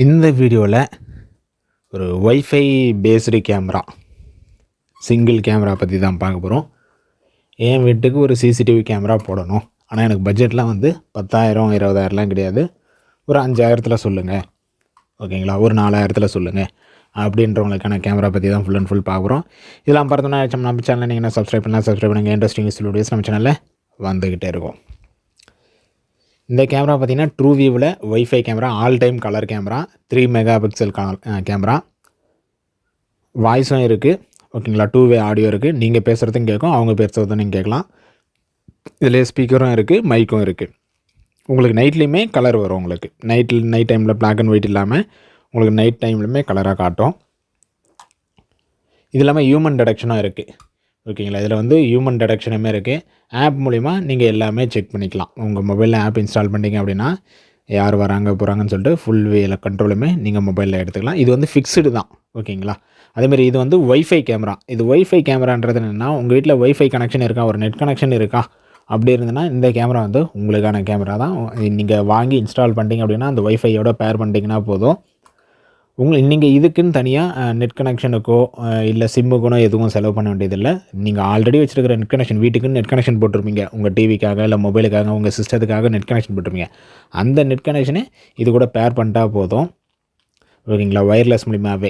இந்த வீடியோவில் ஒரு wifi based camera, single camera பற்றி தான் பார்க்க போகிறோம். என் வீட்டுக்கு ஒரு சிசிடிவி கேமரா போடணும், ஆனால் எனக்கு பட்ஜெட்லாம் 10,000 20,000லாம் கிடையாது. ஒரு 5,000த்தில் சொல்லுங்கள், ஓகேங்களா, ஒரு 4,000த்தில் சொல்லுங்கள் அப்படின்றவங்களுக்கான கேமரா பற்றி தான் ஃபுல் அண்ட் ஃபுல் பார்க்குறோம். இதெல்லாம் பார்த்தோன்னா நம்ம சேனலில் நீங்கள் என்ன சப்ஸ்கிரைப் பண்ணுங்கள். இன்ட்ரெஸ்டிங் வீடியோஸ் நம்ம சேனலில் வந்துக்கிட்டே இருக்கும். இந்த கேமரா பார்த்திங்கன்னா ட்ரூ வியூவில் wifi camera, all time colour camera, 3 mega pixel camera, வாய்ஸும் இருக்குது, ஓகேங்களா, 2-வே ஆடியோ இருக்குது. நீங்கள் பேசுகிறதும் கேட்கும், அவங்க பேசுகிறதும் நீங்கள் கேட்கலாம். இதில் ஸ்பீக்கரும் இருக்குது, மைக்கும் இருக்குது. உங்களுக்கு நைட்லேயுமே கலர் வரும். உங்களுக்கு நைட் டைமில் பிளாக் அண்ட் ஒயிட் இல்லாமல் உங்களுக்கு நைட் டைம்லையுமே கலராக காட்டும். இது இல்லாமல் ஹியூமன் டிடெக்ஷனும் இருக்குது, ஓகேங்களா. இதில் ஹியூமன் டிடெக்ஷனுமே இருக்குது. ஆப் மூலிமா நீங்கள் எல்லாமே செக் பண்ணிக்கலாம். உங்கள் மொபைலில் ஆப் இன்ஸ்டால் பண்ணிங்க அப்படின்னா யார் வராங்க போகிறாங்கன்னு சொல்லிட்டு ஃபுல் வேல கண்ட்ரோலுமே நீங்கள் மொபைலில் எடுத்துக்கலாம். இது ஃபிக்ஸ்டு தான், ஓகேங்களா. அதேமாதிரி இது வைஃபை கேமரா. இது வைஃபை கேமரான்றது என்னென்னா, உங்கள் வீட்டில் வைஃபை கனெக்ஷன் இருக்கா, ஒரு நெட் கனெக்ஷன் இருக்கா அப்படி இருந்ததுன்னா இந்த கேமரா உங்களுக்கான கேமரா தான். நீங்கள் வாங்கி இன்ஸ்டால் பண்ணிட்டீங்க அப்படின்னா அந்த வைஃபையோட பேர் பண்ணிட்டீங்கன்னா போதும். நீங்கள் இதுக்குன்னு தனியாக நெட் கனெக்ஷனுக்கோ இல்லை சிம்முக்குனோ எதுவும் செலவு பண்ண வேண்டியதில்லை. நீங்கள் ஆல்ரெடி வச்சுருக்கிற நெட் கனெக்ஷன், வீட்டுக்குன்னு நெட் கனெக்ஷன் போட்டிருப்பீங்க, உங்கள் டிவிக்காக இல்லை மொபைலுக்காக உங்கள் சிஸ்டத்துக்காக நெட் கனெக்ஷன் போட்டிருப்பீங்க. அந்த நெட் கனெக்ஷனை இது கூட பேர் பண்ணிட்டா போதும், ஓகேங்களா. ஒயர்லெஸ் மூலிமாவே,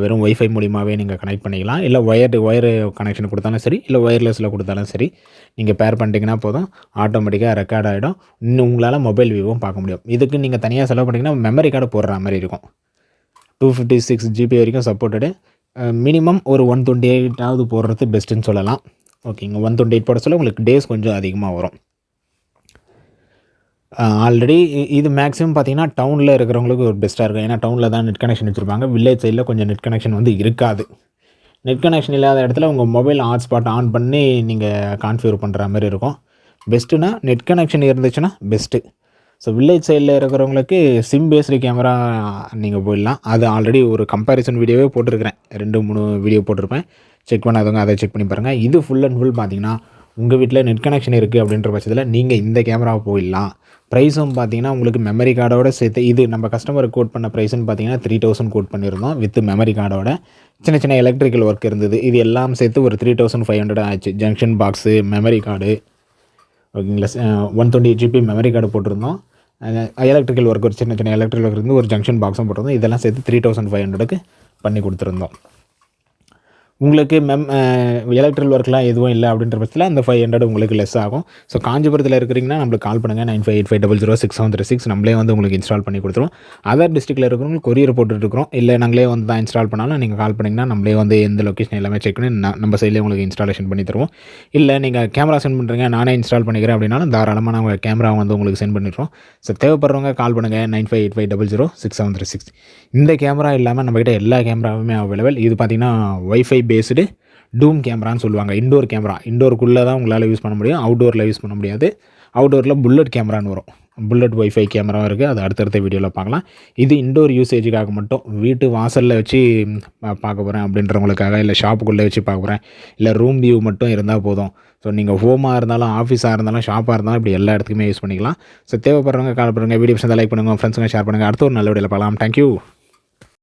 வெறும் வைஃபை மூலிமாவே நீங்கள் கனெக்ட் பண்ணிக்கலாம். இல்லை ஒயர் கனெக்ஷன் கொடுத்தாலும் சரி, இல்லை ஒயர்லெஸில் கொடுத்தாலும் சரி, நீங்கள் பேர் பண்ணிட்டீங்கன்னா போதும், ஆட்டோமேட்டிக்காக ரெக்கார்ட் ஆகிடும். இன்னும் உங்களால் மொபைல் வியூவும் பார்க்க முடியும். இதுக்கு நீங்கள் தனியாக செலவு பண்ணிங்கன்னா மெமரி கார்டு போடுற மாதிரி இருக்கும். 256 GB வரைக்கும் சப்போர்ட்டடு. மினிமம் ஒரு 128 போடுறது பெஸ்ட்டுன்னு சொல்லலாம், ஓகேங்க. 128 போட சொல்ல உங்களுக்கு டேஸ் கொஞ்சம் அதிகமாக வரும். ஆல்ரெடி இது மேக்ஸிமம் பார்த்திங்கன்னா டவுனில் இருக்கிறவங்களுக்கு ஒரு பெஸ்ட்டாக இருக்கும். ஏன்னா டவுனில் தான் நெட் கனெக்ஷன் வச்சுருப்பாங்க. வில்லேஜ் சைடில் கொஞ்சம் நெட் கனெக்ஷன் இருக்காது. நெட் கனெக்ஷன் இல்லாத இடத்துல உங்கள் மொபைல் ஹாட்ஸ்பாட் ஆன் பண்ணி நீங்கள் கான்ஃபிகர் பண்ணுற மாதிரி இருக்கும். பெஸ்ட்டுனா நெட் கனெக்ஷன் இருந்துச்சுன்னா பெஸ்ட்டு. ஸோ வில்லேஜ் சைடில் இருக்கிறவங்களுக்கு சிம் பேஸ்டு கேமரா நீங்கள் போயிடலாம். அது ஆல்ரெடி ஒரு கம்பேரிசன் வீடியோவே போட்டிருக்கிறேன், 2-3 வீடியோ போட்டிருப்பேன். செக் பண்ணாதவங்க அதை செக் பண்ணி பாருங்கள். இது ஃபுல் அண்ட் ஃபுல் பார்த்திங்கன்னா உங்கள் வீட்டில் நெட் கனெக்ஷன் இருக்குது அப்படின்ற பட்சத்தில் நீங்கள் இந்த கேமராவை போயிடலாம். ப்ரைஸும் பார்த்திங்கன்னா உங்களுக்கு மெமரி கார்டோட சேர்த்து, இது நம்ம கஸ்டமருக்கு கோட் பண்ண ப்ரைஸ்ன்னு பார்த்திங்கன்னா 3,000 கோட் பண்ணியிருந்தோம் வித் மெமரி கார்டோட. சின்ன எலக்ட்ரிக்கல் ஒர்க் இருந்தது, இது எல்லாம் சேர்த்து ஒரு 3,500 ஆச்சு. ஜங்ஷன் பாக்ஸு, மெமரி கார்டு, ஓகேங்களா, 128 GB மெமரி கார்டு போட்டிருந்தோம். எலக்ட்ரிக்கல் ஒர்க், ஒரு சின்ன எலக்ட்ரிக்கல் ஒர்க் இருந்து ஒரு ஜங்ஷன் பாக்ஸும் போட்டிருந்தோம். இதெல்லாம் சேர்த்து 3,500க்கு பண்ணி கொடுத்துருந்தோம். உங்களுக்கு எலக்ட்ரிக்கல் ஒர்க்லாம் எதுவும் இல்லை அப்படின்ற பட்சத்தில் அந்த 500 உங்களுக்கு லெஸ் ஆகும். ஸோ காஞ்சிபுரத்தில் இருக்கிறீங்கன்னா நம்மளுக்கு கால் பண்ணுங்கள், 9585006736. நம்மளே உங்களுக்கு இன்ஸ்டால் பண்ணி கொடுத்துருவோம். அதர் டிஸ்ட்ரிக்ட்டில் இருக்கிறவங்களுக்கு கொரியர் போட்டுட்ருக்கோம். இல்லை நாங்களே தான் இன்ஸ்டால் பண்ணாலும் நீங்கள் கால் பண்ணிங்கன்னா நம்மளே எந்த லொக்கேஷன் எல்லாமே செக் பண்ணி நம்ம சைட்லேயே உங்களுக்கு இன்ஸ்டாலேஷன் பண்ணி தருவோம். இல்லை நீங்கள் கேமரா சென்ட் பண்ணுறீங்க, நானே இன்ஸ்டால் பண்ணிக்கிறேன் அப்படின்னாலும் தாராளமாக நாங்கள் கேமரா உங்களுக்கு சென்ட் பண்ணிடுறோம். ஸோ தேவைப்படுறவங்க கால் பண்ணுங்கள், 9585006736. இந்த கேமரா இல்லாமல் நம்மக்கிட்ட எல்லா கேமராவுமே அவைலபிள். இது பார்த்திங்கன்னா வைஃபை பேஸ்டு டூம் கேமரான்னு சொல்லுவாங்க. இண்டோர் கேமரா, இண்டோருக்குள்ளே தான் உங்களால் யூஸ் பண்ண முடியும், அவுட்டோரில் யூஸ் பண்ண முடியாது. அவுட்டோரில் புல்லட் கேமரான்னு வரும். புல்லட் வைஃபை கேமராவும் இருக்குது, அது அடுத்தடுத்த வீடியோவில் பார்க்கலாம். இது இண்டோர் யூசேஜுக்காக மட்டும், வீட்டு வாசலில் வச்சு பார்க்க போகிறேன் அப்படின்றவங்களுக்காக, இல்லை ஷாப்புக்குள்ளே வச்சு பார்க்க போகிறேன், இல்லை ரூம் வியூ மட்டும் இருந்தால் போதும். ஸோ நீங்கள் ஹோமாக இருந்தாலும், ஆஃபீஸாக இருந்தாலும், ஷாப்பாக இருந்தாலும் இப்படி எல்லா இடத்துக்குமே யூஸ் பண்ணிக்கலாம். ஸோ தேவைப்படுறவங்க கால் பண்ணுங்கள். வீடியோஸ் லைக் பண்ணுங்கள், ஃப்ரெண்ட்ஸுங்க ஷேர் பண்ணுங்கள். அடுத்த ஒரு நல்ல வீடியோவில் பார்க்கலாம். தேங்க்யூ.